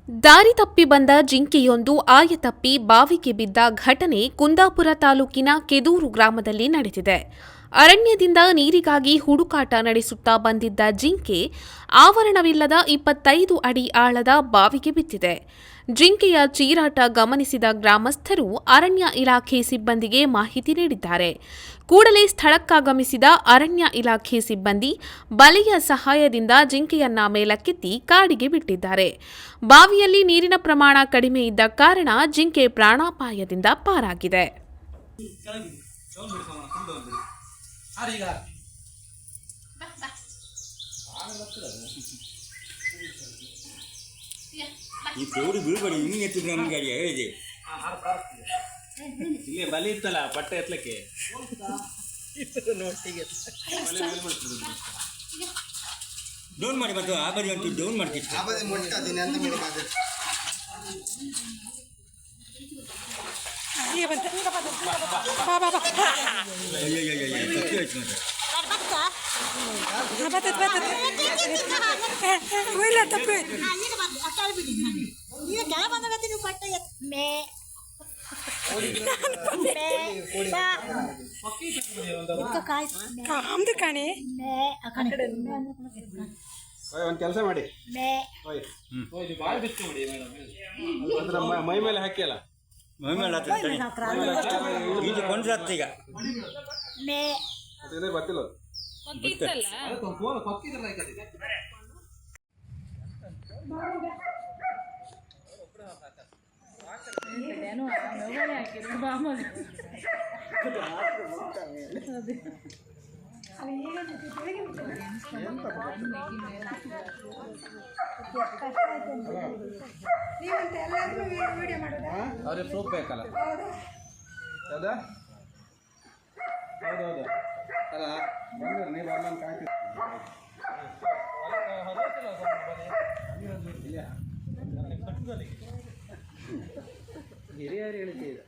ದಾರಿ ತಪ್ಪಿ ಬಂದ ಜಿಂಕೆಯೊಂದು ಆಯತಪ್ಪಿ ಬಾವಿಗೆ ಬಿದ್ದ ಘಟನೆ ಕುಂದಾಪುರ ತಾಲೂಕಿನ ಕೆದೂರು ಗ್ರಾಮದಲ್ಲಿ ನಡೆದಿದೆ. ಅರಣ್ಯದಿಂದ ನೀರಿಗಾಗಿ ಹುಡುಕಾಟ ನಡೆಸುತ್ತಾ ಬಂದಿದ್ದ ಜಿಂಕೆ ಆವರಣವಿಲ್ಲದ 25 ಅಡಿ ಆಳದ ಬಾವಿಗೆ ಬಿದ್ದಿದೆ. ಜಿಂಕೆಯ ಚೀರಾಟ ಗಮನಿಸಿದ ಗ್ರಾಮಸ್ಥರು ಅರಣ್ಯ ಇಲಾಖೆ ಸಿಬ್ಬಂದಿಗೆ ಮಾಹಿತಿ ನೀಡಿದ್ದಾರೆ. ಕೂಡಲೇ ಸ್ಥಳಕ್ಕಾಗಮಿಸಿದ ಅರಣ್ಯ ಇಲಾಖೆ ಸಿಬ್ಬಂದಿ ಬಲೆಯ ಸಹಾಯದಿಂದ ಜಿಂಕೆಯನ್ನ ಮೇಲಕ್ಕೆತ್ತಿ ಕಾಡಿಗೆ ಬಿಟ್ಟಿದ್ದಾರೆ. ಬಾವಿಯಲ್ಲಿ ನೀರಿನ ಪ್ರಮಾಣ ಕಡಿಮೆ ಇದ್ದ ಕಾರಣ ಜಿಂಕೆ ಪ್ರಾಣಾಪಾಯದಿಂದ ಪಾರಾಗಿದೆ. ಈ ಪೌಡಿ ಬೀಳ್ಬೇಡಿ, ಇನ್ನೂ ಎತ್ತಿದ್ರೆ ನಮ್ಗೆ ಅಡಿಯ ಹೇಳಿದೆ ಇಲ್ಲೇ ಬಲಿ ಇತ್ತಲ್ಲ ಬಟ್ಟೆ ಎತ್ತಲಕ್ಕೆ ಡೌನ್ ಮಾಡಿ ಮತ್ತು ಆ ಬದಿ ಅಂತೂ ಡೌನ್ ಮಾಡ್ತಿತ್ತು. ಒಂದು ಕೆಲಸ ಮಾಡಿ, ಮೈ ಮೇಲೆ ಹಾಕಿಲ್ಲ, ಮೈ ಮೇಲೆ ಕೊಂಡ್ರತ್ತೀಗ ಗೊತ್ತಿಲ್ಲ. ಅವ್ರಿಗೆ ಪ್ರೂಫ್ ಬೇಕಲ್ಲ. ಹೌದಾ? ಹೌದೌದು ಅಲ್ಲ, ಬಂದ್ರೆ ನೀವು ಅಲ್ಲೊಂದು ಕಾಯ್ತೀವಿ. ಹಿರಿಯರು ಹೇಳಿದ್ದೀವಿ.